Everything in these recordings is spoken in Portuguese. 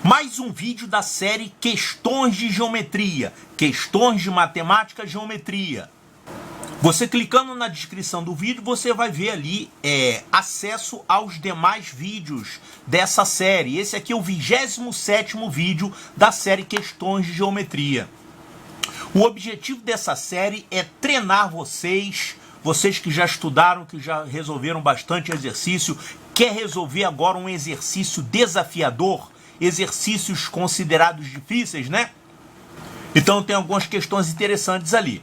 Mais um vídeo da série Questões de Geometria, Questões de Matemática e Geometria. Você clicando na descrição do vídeo, você vai ver ali acesso aos demais vídeos dessa série. Esse aqui é o 27º vídeo da série Questões de Geometria. O objetivo dessa série é treinar vocês que já estudaram, que já resolveram bastante exercício, quer resolver agora um exercício desafiador, exercícios considerados difíceis, né? Então tem algumas questões interessantes ali.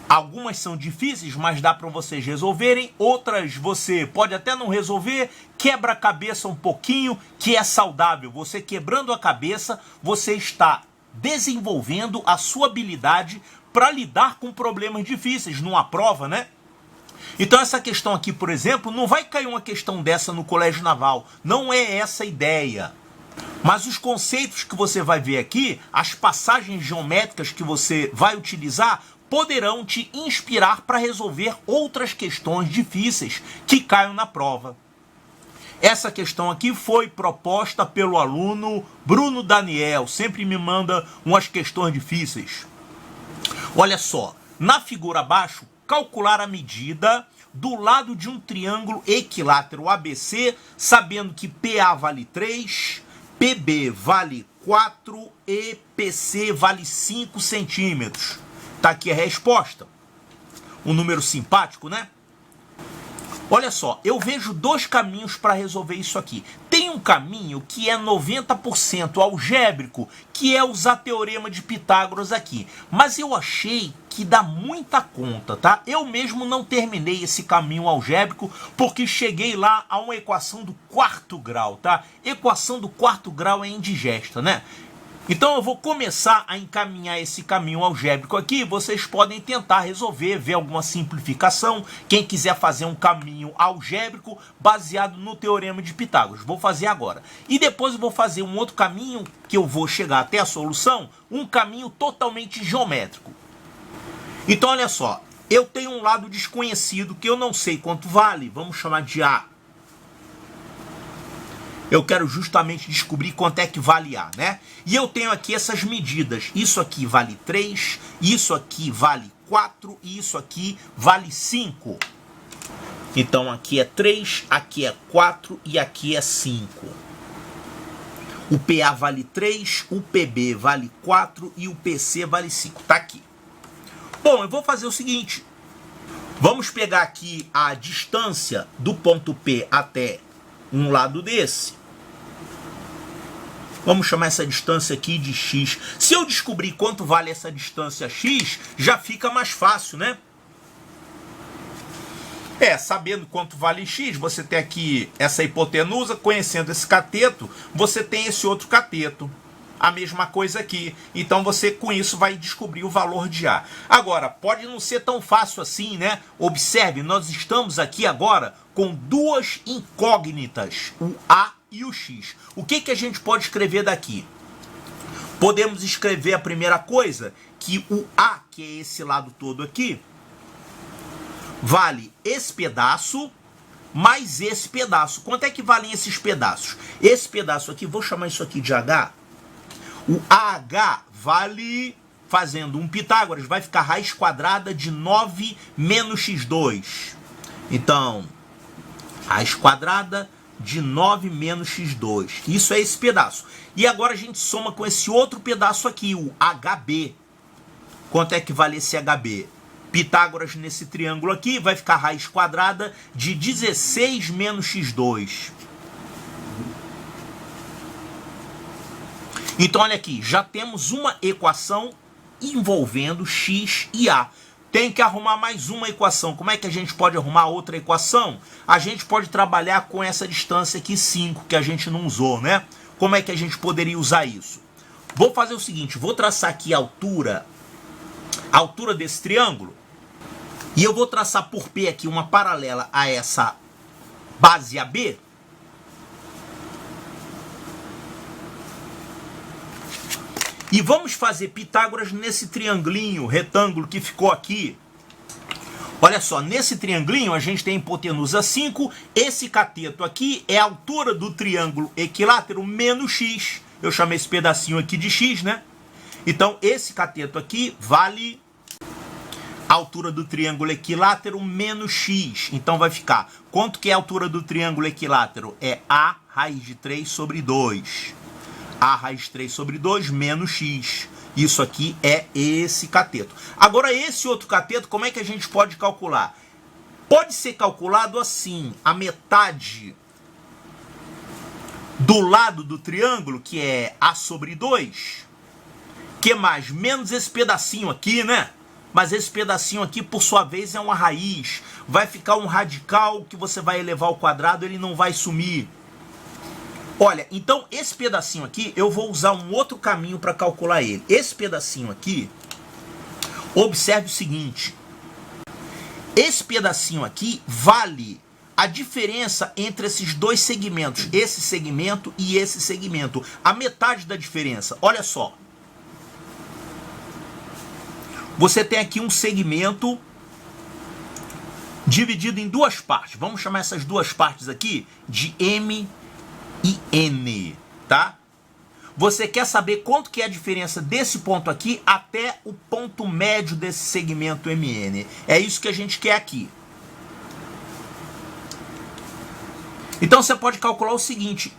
Algumas são difíceis, mas dá para vocês resolverem. Outras você pode até não resolver, quebra a cabeça um pouquinho, que é saudável. Você quebrando a cabeça, você está desenvolvendo a sua habilidade para lidar com problemas difíceis numa prova, né? Então essa questão aqui, por exemplo, não vai cair uma questão dessa no Colégio Naval. Não é essa a ideia. Mas os conceitos que você vai ver aqui, as passagens geométricas que você vai utilizar, poderão te inspirar para resolver outras questões difíceis que caiam na prova. Essa questão aqui foi proposta pelo aluno Bruno Daniel, sempre me manda umas questões difíceis. Olha só, na figura abaixo, calcular a medida do lado de um triângulo equilátero ABC, sabendo que PA vale 3, PB vale 4 e PC vale 5 centímetros. Tá aqui a resposta. Um número simpático, né? Olha só, eu vejo dois caminhos para resolver isso aqui. Tem um caminho que é 90% algébrico, que é usar teorema de Pitágoras aqui. Mas eu achei que dá muita conta, tá? Eu mesmo não terminei esse caminho algébrico porque cheguei lá a uma equação do 4º grau, tá? Equação do 4º grau é indigesta, né? Então eu vou começar a encaminhar esse caminho algébrico aqui, vocês podem tentar resolver, ver alguma simplificação, quem quiser fazer um caminho algébrico baseado no teorema de Pitágoras, vou fazer agora. E depois eu vou fazer um outro caminho, que eu vou chegar até a solução, um caminho totalmente geométrico. Então olha só, eu tenho um lado desconhecido que eu não sei quanto vale, vamos chamar de A. Eu quero justamente descobrir quanto é que vale A, né? E eu tenho aqui essas medidas. Isso aqui vale 3, isso aqui vale 4 e isso aqui vale 5. Então aqui é 3, aqui é 4 e aqui é 5. O PA vale 3, o PB vale 4 e o PC vale 5. Tá aqui. Bom, eu vou fazer o seguinte. Vamos pegar aqui a distância do ponto P até um lado desse. Vamos chamar essa distância aqui de x. Se eu descobrir quanto vale essa distância x, já fica mais fácil, né? Sabendo quanto vale x, você tem aqui essa hipotenusa, conhecendo esse cateto, você tem esse outro cateto. A mesma coisa aqui. Então você com isso vai descobrir o valor de A. Agora, pode não ser tão fácil assim, né? Observe, nós estamos aqui agora com duas incógnitas, o A e o X. O que a gente pode escrever daqui? Podemos escrever a primeira coisa, que o A, que é esse lado todo aqui, vale esse pedaço mais esse pedaço. Quanto é que valem esses pedaços? Esse pedaço aqui, vou chamar isso aqui de H. O AH vale, fazendo um Pitágoras, vai ficar raiz quadrada de 9 menos x2. Então, raiz quadrada de 9 menos x2. Isso é esse pedaço. E agora a gente soma com esse outro pedaço aqui, o HB. Quanto é que vale esse HB? Pitágoras nesse triângulo aqui vai ficar raiz quadrada de 16 menos x2. Então, olha aqui, já temos uma equação envolvendo x e a. Tem que arrumar mais uma equação. Como é que a gente pode arrumar outra equação? A gente pode trabalhar com essa distância aqui, 5, que a gente não usou, né? Como é que a gente poderia usar isso? Vou fazer o seguinte, vou traçar aqui a altura desse triângulo, e eu vou traçar por P aqui uma paralela a essa base AB. E vamos fazer Pitágoras nesse triangulinho, retângulo que ficou aqui. Olha só, nesse triangulinho a gente tem hipotenusa 5. Esse cateto aqui é a altura do triângulo equilátero menos x. Eu chamei esse pedacinho aqui de x, né? Então, esse cateto aqui vale a altura do triângulo equilátero menos x. Então, vai ficar... Quanto que é a altura do triângulo equilátero? É a raiz de 3 sobre 2. A raiz de 3 sobre 2 menos x. Isso aqui é esse cateto. Agora, esse outro cateto, como é que a gente pode calcular? Pode ser calculado assim, a metade do lado do triângulo, que é a sobre 2, que mais? Menos esse pedacinho aqui, né? Mas esse pedacinho aqui, por sua vez, é uma raiz. Vai ficar um radical que você vai elevar ao quadrado, ele não vai sumir. Olha, então esse pedacinho aqui, eu vou usar um outro caminho para calcular ele. Esse pedacinho aqui, observe o seguinte. Esse pedacinho aqui vale a diferença entre esses dois segmentos. Esse segmento e esse segmento. A metade da diferença. Olha só. Você tem aqui um segmento dividido em duas partes. Vamos chamar essas duas partes aqui de M e N, tá? Você quer saber quanto que é a diferença desse ponto aqui até o ponto médio desse segmento MN. É isso que a gente quer aqui. Então você pode calcular o seguinte.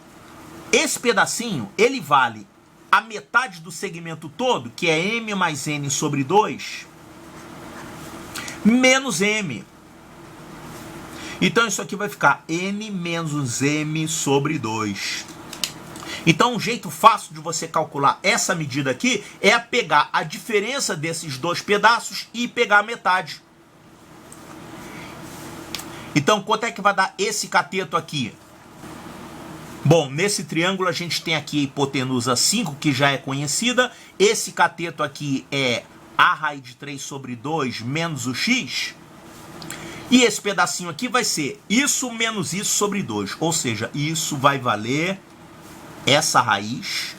Esse pedacinho, ele vale a metade do segmento todo, que é M mais N sobre 2, menos M. Então isso aqui vai ficar N menos M sobre 2. Então um jeito fácil de você calcular essa medida aqui é pegar a diferença desses dois pedaços e pegar a metade. Então quanto é que vai dar esse cateto aqui? Bom, nesse triângulo a gente tem aqui a hipotenusa 5, que já é conhecida. Esse cateto aqui é a raiz de 3 sobre 2 menos o x. E esse pedacinho aqui vai ser isso menos isso sobre 2. Ou seja, isso vai valer essa raiz.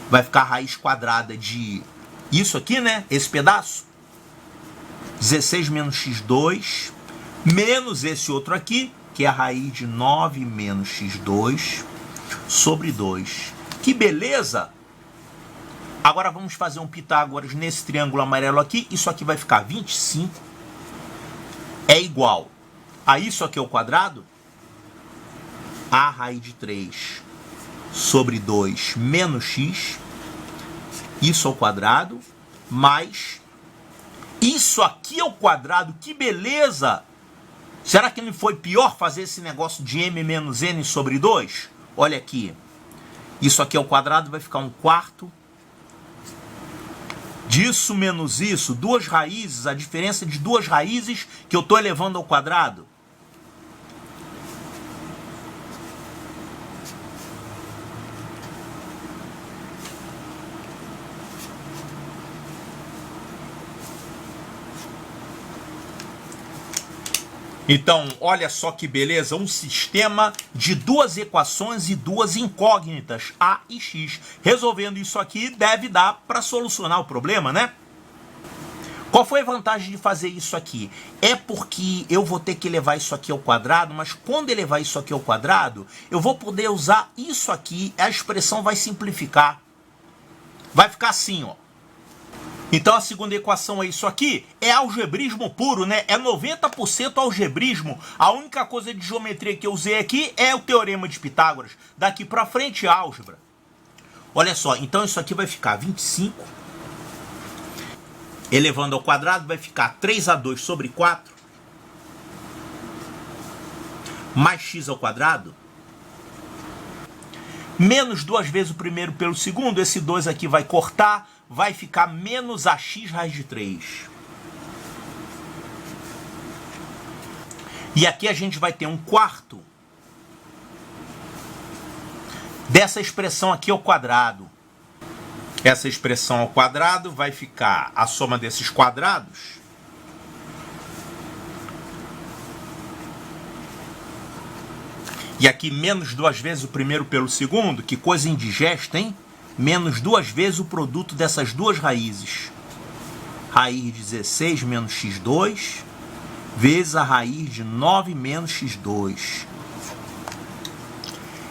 Vai ficar a raiz quadrada de isso aqui, né? Esse pedaço. 16 menos x2. Menos esse outro aqui, que é a raiz de 9 menos x2 sobre 2. Que beleza! Agora vamos fazer um Pitágoras nesse triângulo amarelo aqui. Isso aqui vai ficar 25. É igual a isso aqui ao quadrado. A raiz de 3 sobre 2 menos x. Isso ao quadrado. Mais isso aqui ao quadrado. Que beleza! Será que não foi pior fazer esse negócio de m menos n sobre 2? Olha aqui. Isso aqui ao quadrado vai ficar 1/4. Disso menos isso, duas raízes, a diferença de duas raízes que eu estou elevando ao quadrado. Então, olha só que beleza, um sistema de duas equações e duas incógnitas, A e X. Resolvendo isso aqui, deve dar para solucionar o problema, né? Qual foi a vantagem de fazer isso aqui? É porque eu vou ter que levar isso aqui ao quadrado, mas quando eu levar isso aqui ao quadrado, eu vou poder usar isso aqui, a expressão vai simplificar. Vai ficar assim, ó. Então a segunda equação é isso aqui, é algebrismo puro, né? É 90% algebrismo. A única coisa de geometria que eu usei aqui é o teorema de Pitágoras. Daqui pra frente, álgebra. Olha só, então isso aqui vai ficar 25. Elevando ao quadrado vai ficar 3a2 sobre 4. Mais x ao quadrado. Menos duas vezes o primeiro pelo segundo. Esse 2 aqui vai cortar. Vai ficar menos ax raiz de 3. E aqui a gente vai ter 1/4 dessa expressão aqui ao quadrado. Essa expressão ao quadrado vai ficar a soma desses quadrados. E aqui menos duas vezes o primeiro pelo segundo. Que coisa indigesta, hein? Menos duas vezes o produto dessas duas raízes. Raiz de 16 menos x2 vezes a raiz de 9 menos x2.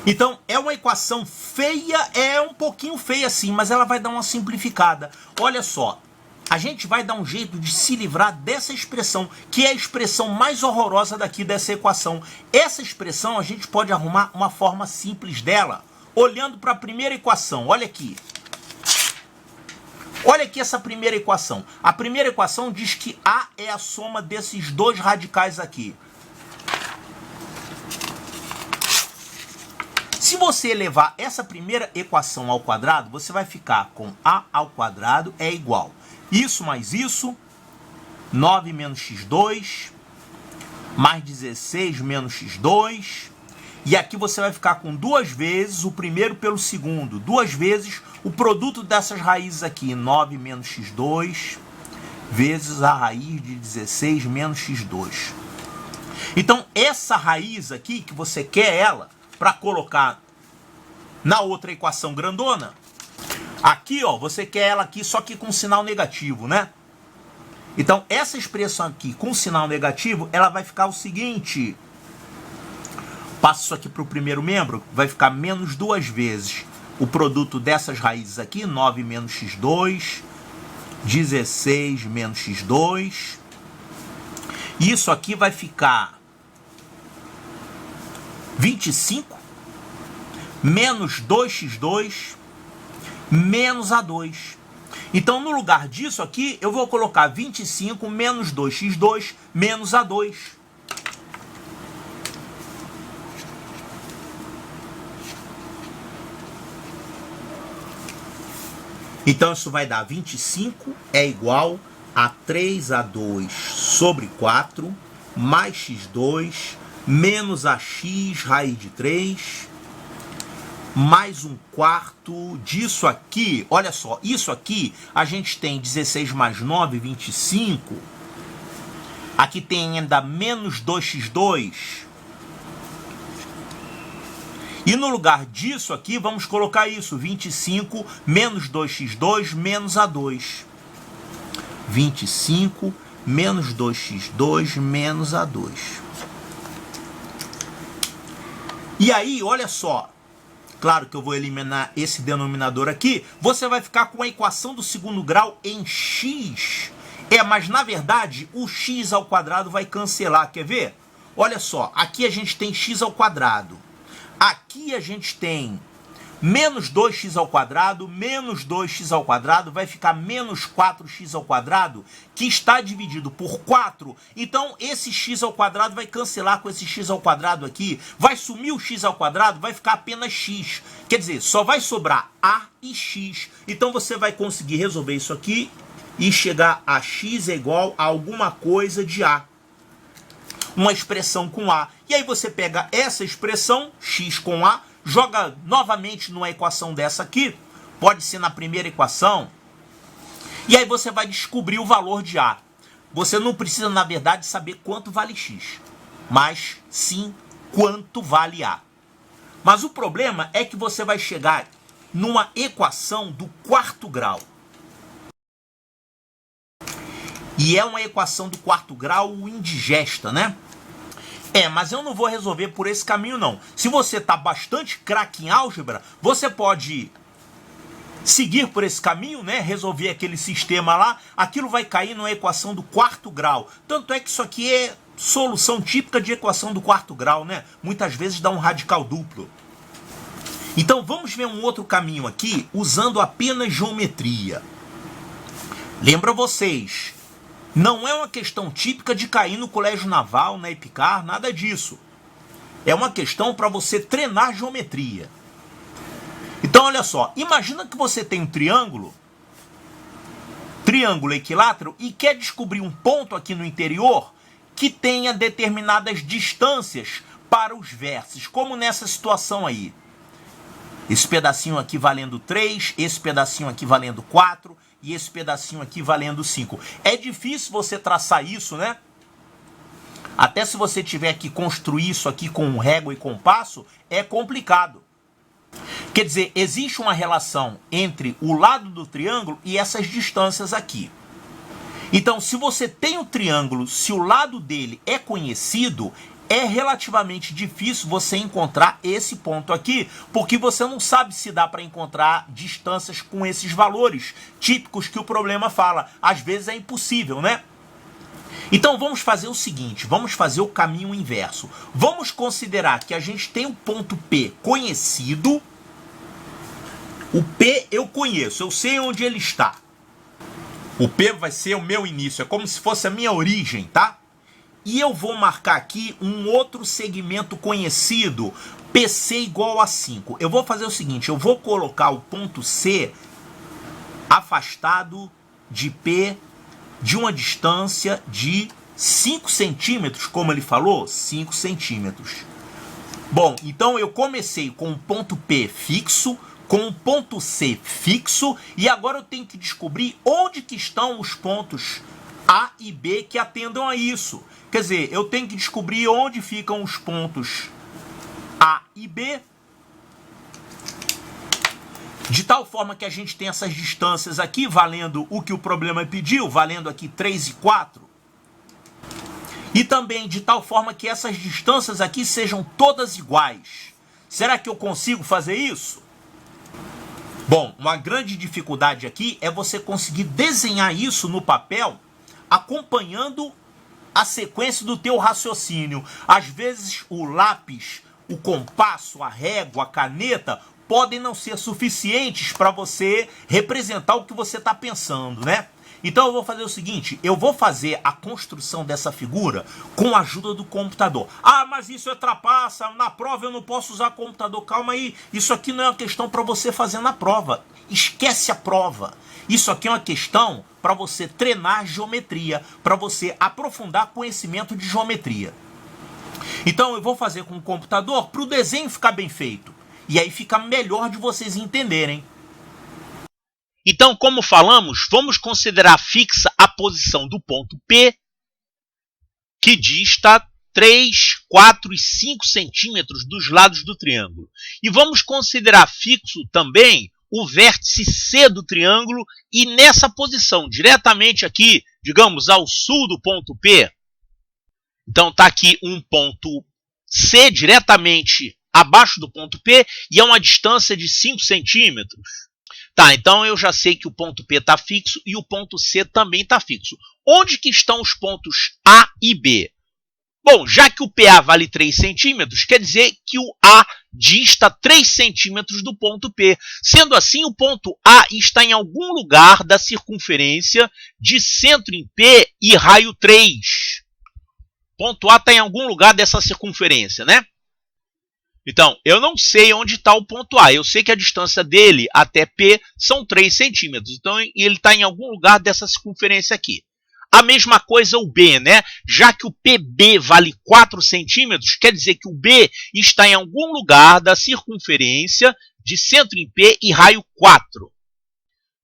Então, é uma equação feia, é um pouquinho feia sim, mas ela vai dar uma simplificada. Olha só, a gente vai dar um jeito de se livrar dessa expressão, que é a expressão mais horrorosa daqui dessa equação. Essa expressão, a gente pode arrumar uma forma simples dela, olhando para a primeira equação. Olha aqui. Olha aqui essa primeira equação. A primeira equação diz que A é a soma desses dois radicais aqui. Se você elevar essa primeira equação ao quadrado, você vai ficar com A ao quadrado é igual. Isso mais isso, 9 menos x2, mais 16 menos x2. E aqui você vai ficar com duas vezes o primeiro pelo segundo. Duas vezes o produto dessas raízes aqui, 9 menos x2, vezes a raiz de 16 menos x2. Então, essa raiz aqui, que você quer ela, para colocar na outra equação grandona, aqui, ó, você quer ela aqui, só que com sinal negativo, né? Então, essa expressão aqui com sinal negativo, ela vai ficar o seguinte. Passo isso aqui para o primeiro membro, vai ficar menos duas vezes o produto dessas raízes aqui, 9 menos x2, 16 menos x2. Isso aqui vai ficar 25 menos 2x2 menos A2. Então, no lugar disso aqui, eu vou colocar 25 menos 2x2 menos A2. Então, isso vai dar 25 é igual a 3A2 sobre 4 mais x2 menos a x raiz de 3 mais 1/4 disso aqui. Olha só, isso aqui a gente tem 16 mais 9, 25. Aqui tem ainda menos 2x2. E no lugar disso aqui, vamos colocar isso, 25 menos 2x2 menos A2. 25 menos 2x2 menos A2. E aí, olha só. Claro que eu vou eliminar esse denominador aqui. Você vai ficar com a equação do segundo grau em x. Mas na verdade, o x ao quadrado vai cancelar. Quer ver? Olha só, aqui a gente tem x ao quadrado. Aqui a gente tem menos 2x ao quadrado, menos 2x ao quadrado, vai ficar menos 4x ao quadrado, que está dividido por 4. Então, esse x ao quadrado vai cancelar com esse x ao quadrado aqui. Vai sumir o x ao quadrado, vai ficar apenas x. Quer dizer, só vai sobrar a e x. Então, você vai conseguir resolver isso aqui e chegar a x é igual a alguma coisa de a. Uma expressão com a. E aí você pega essa expressão, x com a, joga novamente numa equação dessa aqui, pode ser na primeira equação, e aí você vai descobrir o valor de a. Você não precisa, na verdade, saber quanto vale x, mas sim quanto vale a. Mas o problema é que você vai chegar numa equação do quarto grau. E é uma equação do quarto grau indigesta, né? Mas eu não vou resolver por esse caminho, não. Se você está bastante craque em álgebra, você pode seguir por esse caminho, né? Resolver aquele sistema lá. Aquilo vai cair numa equação do quarto grau. Tanto é que isso aqui é solução típica de equação do quarto grau, né? Muitas vezes dá um radical duplo. Então vamos ver um outro caminho aqui, usando apenas geometria. Lembra vocês, não é uma questão típica de cair no colégio naval, na EPICAR, nada disso. É uma questão para você treinar geometria. Então, olha só, imagina que você tem um triângulo equilátero, e quer descobrir um ponto aqui no interior que tenha determinadas distâncias para os vértices, como nessa situação aí. Esse pedacinho aqui valendo 3, esse pedacinho aqui valendo 4, e esse pedacinho aqui valendo 5. É difícil você traçar isso, né? Até se você tiver que construir isso aqui com régua e compasso, é complicado. Quer dizer, existe uma relação entre o lado do triângulo e essas distâncias aqui. Então, se você tem o triângulo, se o lado dele é conhecido, é relativamente difícil você encontrar esse ponto aqui, porque você não sabe se dá para encontrar distâncias com esses valores típicos que o problema fala. Às vezes é impossível, né? Então vamos fazer o seguinte, vamos fazer o caminho inverso. Vamos considerar que a gente tem um ponto P conhecido. O P eu conheço, eu sei onde ele está. O P vai ser o meu início, é como se fosse a minha origem, tá? E eu vou marcar aqui um outro segmento conhecido, PC igual a 5. Eu vou fazer o seguinte, eu vou colocar o ponto C afastado de P de uma distância de 5 centímetros, como ele falou, 5 centímetros. Bom, então eu comecei com o ponto P fixo, com o ponto C fixo, e agora eu tenho que descobrir onde que estão os pontos A e B que atendam a isso. Quer dizer, eu tenho que descobrir onde ficam os pontos A e B, de tal forma que a gente tem essas distâncias aqui, valendo o que o problema pediu, valendo aqui 3 e 4. E também de tal forma que essas distâncias aqui sejam todas iguais. Será que eu consigo fazer isso? Bom, uma grande dificuldade aqui é você conseguir desenhar isso no papel, acompanhando a sequência do teu raciocínio. Às vezes o lápis, o compasso, a régua, a caneta podem não ser suficientes para você representar o que você está pensando, né? Então eu vou fazer o seguinte, eu vou fazer a construção dessa figura com a ajuda do computador. Ah, mas isso é trapaça, na prova eu não posso usar computador. Calma aí, isso aqui não é uma questão para você fazer na prova. Esquece a prova. Isso aqui é uma questão para você treinar geometria, para você aprofundar conhecimento de geometria. Então eu vou fazer com o computador para o desenho ficar bem feito. E aí fica melhor de vocês entenderem. Então, como falamos, vamos considerar fixa a posição do ponto P, que dista 3, 4 e 5 centímetros dos lados do triângulo. E vamos considerar fixo também o vértice C do triângulo e nessa posição, diretamente aqui, digamos, ao sul do ponto P. Então, está aqui um ponto C diretamente abaixo do ponto P e é uma distância de 5 centímetros. Tá, então eu já sei que o ponto P está fixo e o ponto C também está fixo. Onde que estão os pontos A e B? Bom, já que o PA vale 3 centímetros, quer dizer que o A dista 3 centímetros do ponto P. Sendo assim, o ponto A está em algum lugar da circunferência de centro em P e raio 3. Ponto A está em algum lugar dessa circunferência, né? Então, eu não sei onde está o ponto A. Eu sei que a distância dele até P são 3 centímetros. Então, ele está em algum lugar dessa circunferência aqui. A mesma coisa o B, né? Já que o PB vale 4 centímetros, quer dizer que o B está em algum lugar da circunferência de centro em P e raio 4.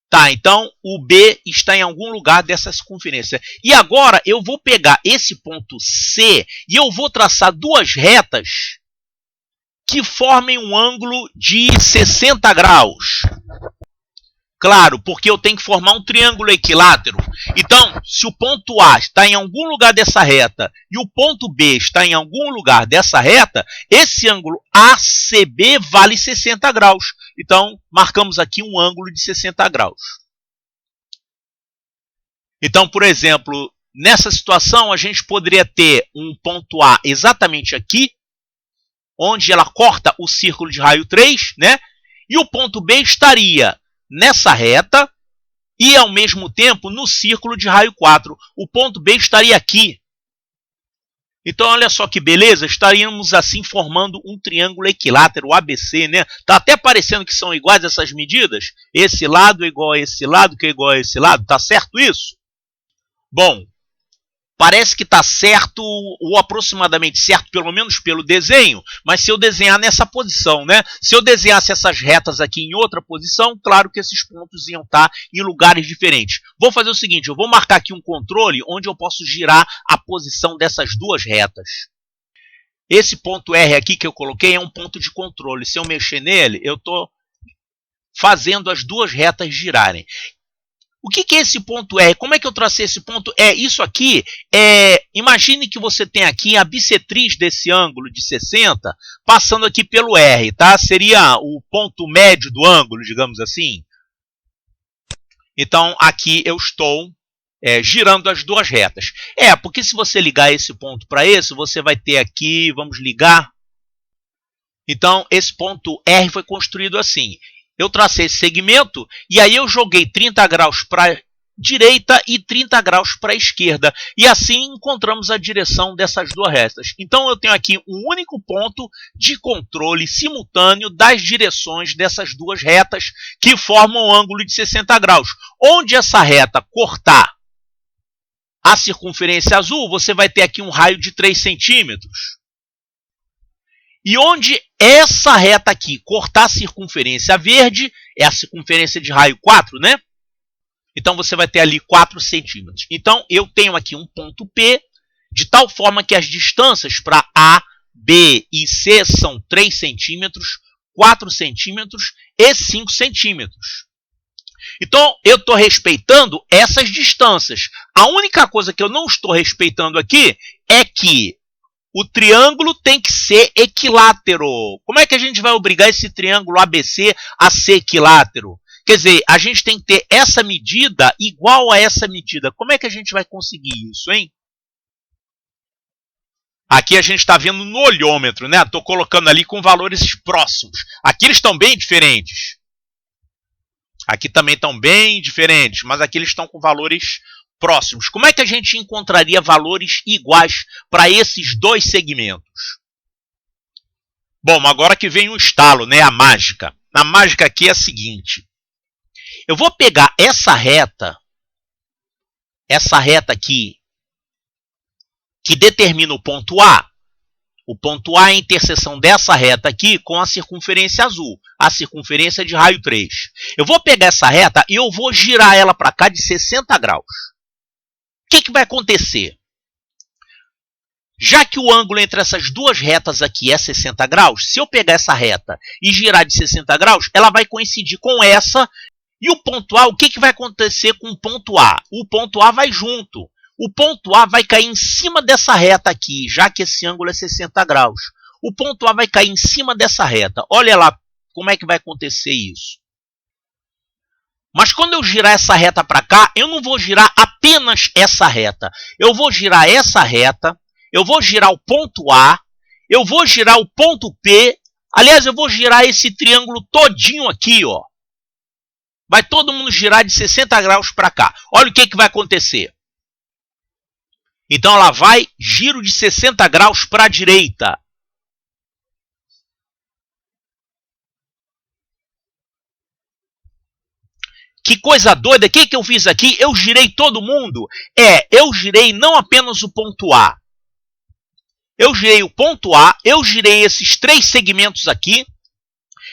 Tá, então o B está em algum lugar dessa circunferência. E agora eu vou pegar esse ponto C e eu vou traçar duas retas que formem um ângulo de 60 graus. Claro, porque eu tenho que formar um triângulo equilátero. Então, se o ponto A está em algum lugar dessa reta e o ponto B está em algum lugar dessa reta, esse ângulo ACB vale 60 graus. Então, marcamos aqui um ângulo de 60 graus. Então, por exemplo, nessa situação, a gente poderia ter um ponto A exatamente aqui, onde ela corta o círculo de raio 3, né? E o ponto B estaria nessa reta e, ao mesmo tempo, no círculo de raio 4. O ponto B estaria aqui. Então, olha só que beleza, estaríamos assim formando um triângulo equilátero, ABC, né? Tá até parecendo que são iguais essas medidas. Esse lado é igual a esse lado, que é igual a esse lado. Tá certo isso? Bom, parece que está certo, ou aproximadamente certo, pelo menos pelo desenho, mas se eu desenhar nessa posição, né? Se eu desenhasse essas retas aqui em outra posição, claro que esses pontos iam estar em lugares diferentes. Vou fazer o seguinte, eu vou marcar aqui um controle onde eu posso girar a posição dessas duas retas. Esse ponto R aqui que eu coloquei é um ponto de controle. Se eu mexer nele, eu estou fazendo as duas retas girarem. O que é esse ponto R? Como é que eu tracei esse ponto? Isso aqui imagine que você tem aqui a bissetriz desse ângulo de 60 passando aqui pelo R, tá? Seria o ponto médio do ângulo, digamos assim. Então, aqui eu estou girando as duas retas. Porque se você ligar esse ponto para esse, você vai ter aqui, vamos ligar. Então, esse ponto R foi construído assim. Eu tracei esse segmento e aí eu joguei 30 graus para a direita e 30 graus para a esquerda. E assim encontramos a direção dessas duas retas. Então, eu tenho aqui um único ponto de controle simultâneo das direções dessas duas retas que formam um ângulo de 60 graus. Onde essa reta cortar a circunferência azul, você vai ter aqui um raio de 3 centímetros. E onde essa reta aqui cortar a circunferência verde, é a circunferência de raio 4, né? Então, você vai ter ali 4 centímetros. Então, eu tenho aqui um ponto P, de tal forma que as distâncias para A, B e C são 3 centímetros, 4 centímetros e 5 centímetros. Então, eu estou respeitando essas distâncias. A única coisa que eu não estou respeitando aqui é que o triângulo tem que ser equilátero. Como é que a gente vai obrigar esse triângulo ABC a ser equilátero? Quer dizer, a gente tem que ter essa medida igual a essa medida. Como é que a gente vai conseguir isso, hein? Aqui a gente está vendo no olhômetro, né? Estou colocando ali com valores próximos. Aqui eles estão bem diferentes. Aqui também estão bem diferentes, mas aqui eles estão com valores próximos. Como é que a gente encontraria valores iguais para esses dois segmentos? Bom, agora que vem o estalo, né? A mágica. A mágica aqui é a seguinte. Eu vou pegar essa reta aqui, que determina o ponto A. O ponto A é a interseção dessa reta aqui com a circunferência azul, a circunferência de raio 3. Eu vou pegar essa reta e eu vou girar ela para cá de 60 graus. O que vai acontecer? Já que o ângulo entre essas duas retas aqui é 60 graus, se eu pegar essa reta e girar de 60 graus, ela vai coincidir com essa. E o ponto A, o que vai acontecer com o ponto A? O ponto A vai junto. O ponto A vai cair em cima dessa reta aqui, já que esse ângulo é 60 graus. O ponto A vai cair em cima dessa reta. Olha lá como é que vai acontecer isso. Mas quando eu girar essa reta para cá, eu não vou girar apenas essa reta. Eu vou girar essa reta, eu vou girar o ponto A, eu vou girar o ponto P. Aliás, eu vou girar esse triângulo todinho aqui, ó. Vai todo mundo girar de 60 graus para cá. Olha o que vai acontecer. Então, ela vai giro de 60 graus para a direita. Que coisa doida. O que eu fiz aqui? Eu girei todo mundo. Eu girei não apenas o ponto A. Eu girei o ponto A, eu girei esses 3 segmentos aqui.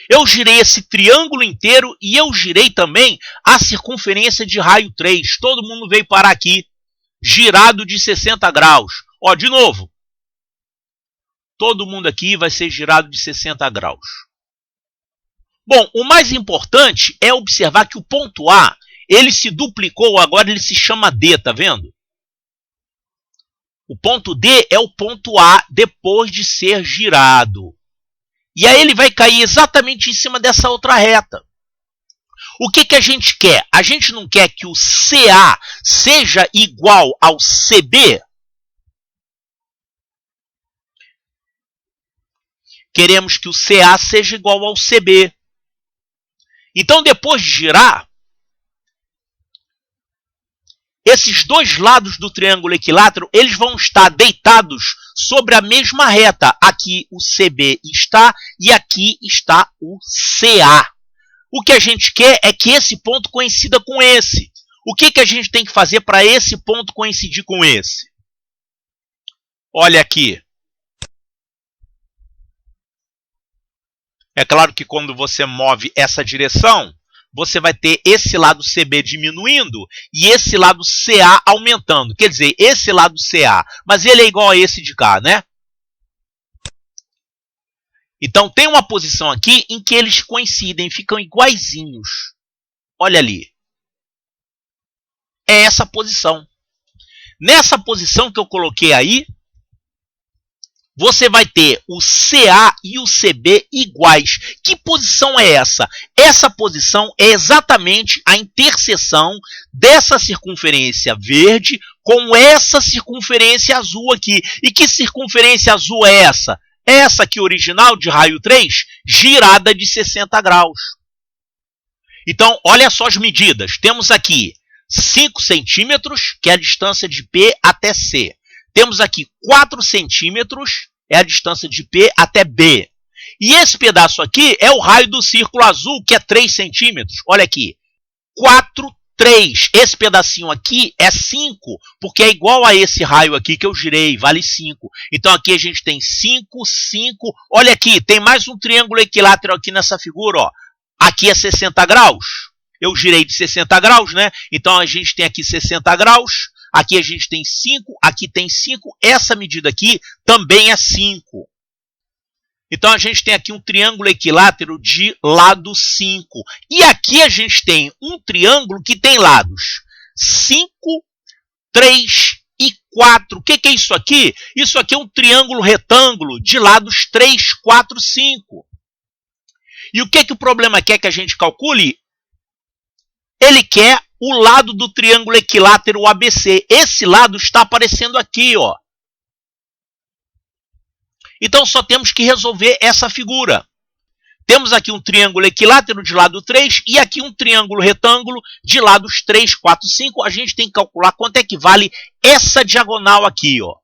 Eu girei esse triângulo inteiro e eu girei também a circunferência de raio 3. Todo mundo veio parar aqui, girado de 60 graus. Ó, de novo. Todo mundo aqui vai ser girado de 60 graus. Bom, o mais importante é observar que o ponto A, ele se duplicou, agora ele se chama D, tá vendo? O ponto D é o ponto A depois de ser girado. E aí ele vai cair exatamente em cima dessa outra reta. O que a gente quer? A gente não quer que o CA seja igual ao CB? Queremos que o CA seja igual ao CB. Então, depois de girar, esses dois lados do triângulo equilátero, eles vão estar deitados sobre a mesma reta. Aqui o CB está e aqui está o CA. O que a gente quer é que esse ponto coincida com esse. O que a gente tem que fazer para esse ponto coincidir com esse? Olha aqui. É claro que quando você move essa direção, você vai ter esse lado CB diminuindo e esse lado CA aumentando. Quer dizer, esse lado CA, mas ele é igual a esse de cá, né? Então, tem uma posição aqui em que eles coincidem, ficam iguaizinhos. Olha ali. é essa posição. Nessa posição que eu coloquei aí, você vai ter o CA e o CB iguais. Que posição é essa? Essa posição é exatamente a interseção dessa circunferência verde com essa circunferência azul aqui. E que circunferência azul é essa? Essa aqui original de raio 3, girada de 60 graus. Então, olha só as medidas. Temos aqui 5 centímetros, que é a distância de P até C. Temos aqui 4 centímetros, é a distância de P até B. E esse pedaço aqui é o raio do círculo azul, que é 3 centímetros. Olha aqui, 4, 3. Esse pedacinho aqui é 5, porque é igual a esse raio aqui que eu girei, vale 5. Então aqui a gente tem 5, 5. Olha aqui, tem mais um triângulo equilátero aqui nessa figura, ó. Aqui é 60 graus. Eu girei de 60 graus, né? Então a gente tem aqui 60 graus. Aqui a gente tem 5, aqui tem 5. Essa medida aqui também é 5. Então a gente tem aqui um triângulo equilátero de lado 5. E aqui a gente tem um triângulo que tem lados 5, 3 e 4. O que é isso aqui? Isso aqui é um triângulo retângulo de lados 3, 4, 5. E o que o problema quer que a gente calcule? Ele quer o lado do triângulo equilátero ABC. Esse lado está aparecendo aqui, ó. Então, só temos que resolver essa figura. Temos aqui um triângulo equilátero de lado 3 e aqui um triângulo retângulo de lados 3, 4, 5. A gente tem que calcular quanto é que vale essa diagonal aqui, ó.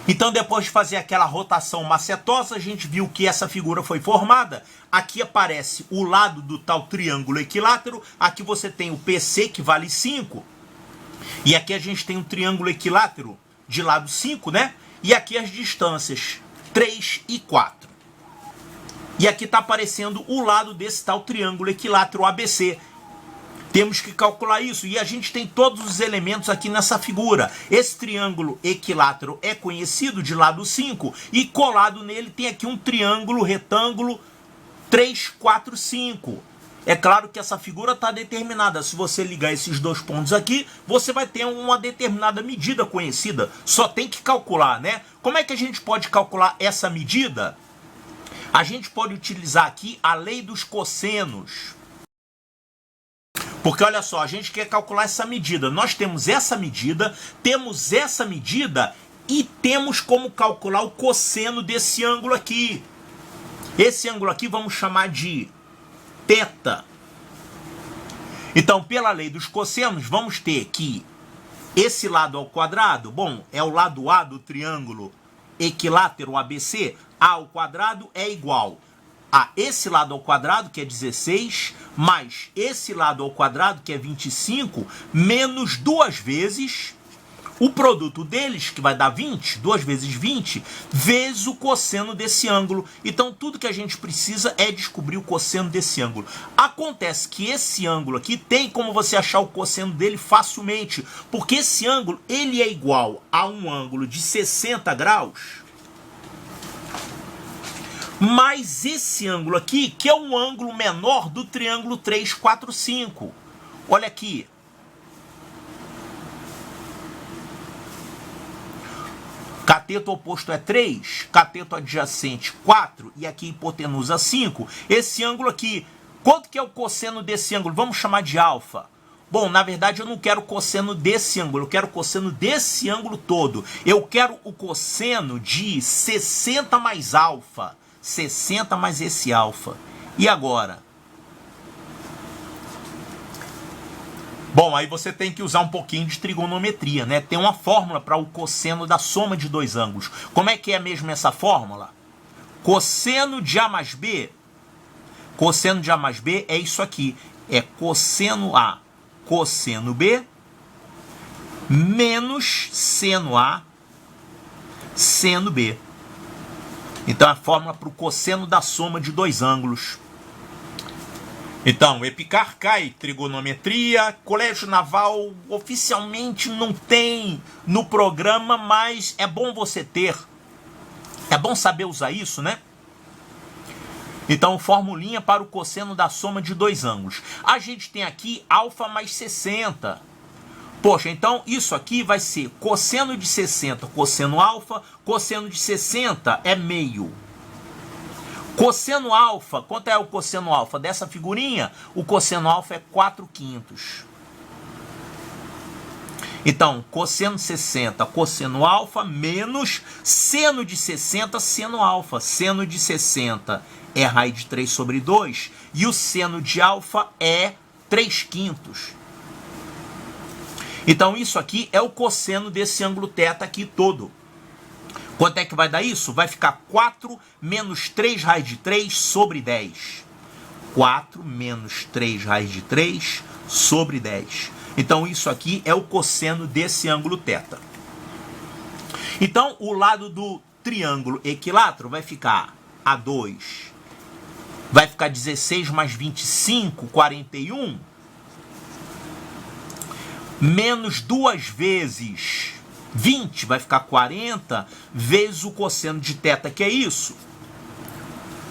Então, depois de fazer aquela rotação macetosa, a gente viu que essa figura foi formada. Aqui aparece o lado do tal triângulo equilátero. Aqui você tem o PC, que vale 5. E aqui a gente tem um triângulo equilátero de lado 5, né? E aqui as distâncias 3 e 4. E aqui está aparecendo o lado desse tal triângulo equilátero ABC. Temos que calcular isso. E a gente tem todos os elementos aqui nessa figura. Esse triângulo equilátero é conhecido de lado 5. E colado nele tem aqui um triângulo retângulo 3, 4, 5. É claro que essa figura está determinada. Se você ligar esses dois pontos aqui, você vai ter uma determinada medida conhecida. Só tem que calcular, né? Como é que a gente pode calcular essa medida? A gente pode utilizar aqui a lei dos cossenos. Porque olha só, a gente quer calcular essa medida. Nós temos essa medida e temos como calcular o cosseno desse ângulo aqui. Esse ângulo aqui vamos chamar de θ. Então, pela lei dos cossenos, vamos ter que esse lado ao quadrado, bom, é o lado A do triângulo equilátero ABC, A ao quadrado é igual a esse lado ao quadrado, que é 16, mais esse lado ao quadrado, que é 25, menos 2 vezes o produto deles, que vai dar 20, 2 vezes 20, vezes o cosseno desse ângulo. Então, tudo que a gente precisa é descobrir o cosseno desse ângulo. Acontece que esse ângulo aqui tem como você achar o cosseno dele facilmente, porque esse ângulo ele é igual a um ângulo de 60 graus, mais esse ângulo aqui, que é um ângulo menor do triângulo 3, 4, 5. Olha aqui. Cateto oposto é 3, cateto adjacente 4 e aqui hipotenusa 5. Esse ângulo aqui, quanto que é o cosseno desse ângulo? Vamos chamar de alfa. Bom, na verdade eu não quero o cosseno desse ângulo, eu quero o cosseno desse ângulo todo. Eu quero o cosseno de 60 mais alfa. 60 mais esse alfa. E agora? Bom, aí você tem que usar um pouquinho de trigonometria, né? Tem uma fórmula para o cosseno da soma de dois ângulos. Como é que é mesmo essa fórmula? Cosseno de A mais B. Cosseno de A mais B é isso aqui. É cosseno A, cosseno B, menos seno A, seno B. Então, a fórmula para o cosseno da soma de dois ângulos. Então, Epicar cai, trigonometria, Colégio Naval oficialmente não tem no programa, mas é bom você ter. É bom saber usar isso, né? Então, formulinha para o cosseno da soma de dois ângulos. A gente tem aqui alfa mais 60. Poxa, então isso aqui vai ser cosseno de 60, cosseno alfa. Cosseno de 60 é meio. Cosseno alfa, quanto é o cosseno alfa dessa figurinha? O cosseno alfa é 4/5. Então, cosseno de 60, cosseno alfa, menos seno de 60, seno alfa. Seno de 60 é raiz de 3 sobre 2, e o seno de alfa é 3/5. Então, isso aqui é o cosseno desse ângulo θ aqui todo. Quanto é que vai dar isso? Vai ficar 4 menos 3 raiz de 3 sobre 10. 4 menos 3 raiz de 3 sobre 10. Então, isso aqui é o cosseno desse ângulo θ. Então, o lado do triângulo equilátero vai ficar A2. Vai ficar 16 mais 25, 41. Menos 2 vezes 20, vai ficar 40, vezes o cosseno de θ, que é isso?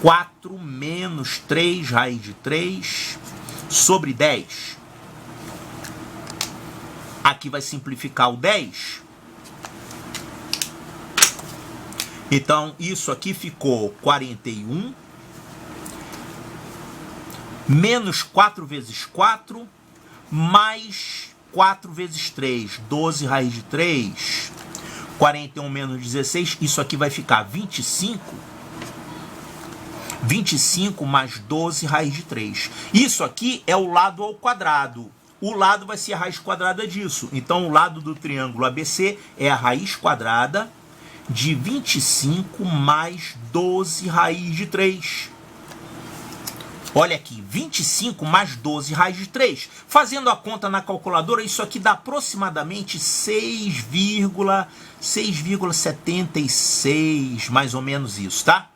4 menos 3 raiz de 3 sobre 10. Aqui vai simplificar o 10. Então, isso aqui ficou 41. Menos 4 vezes 4, mais 4 vezes 3, 12 raiz de 3. 41 menos 16, isso aqui vai ficar 25. 25 mais 12 raiz de 3. Isso aqui é o lado ao quadrado. O lado vai ser a raiz quadrada disso. Então, o lado do triângulo ABC é a raiz quadrada de 25 mais 12 raiz de 3. Olha aqui, 25 mais 12 raiz de 3. Fazendo a conta na calculadora, isso aqui dá aproximadamente 6,76, mais ou menos isso, tá?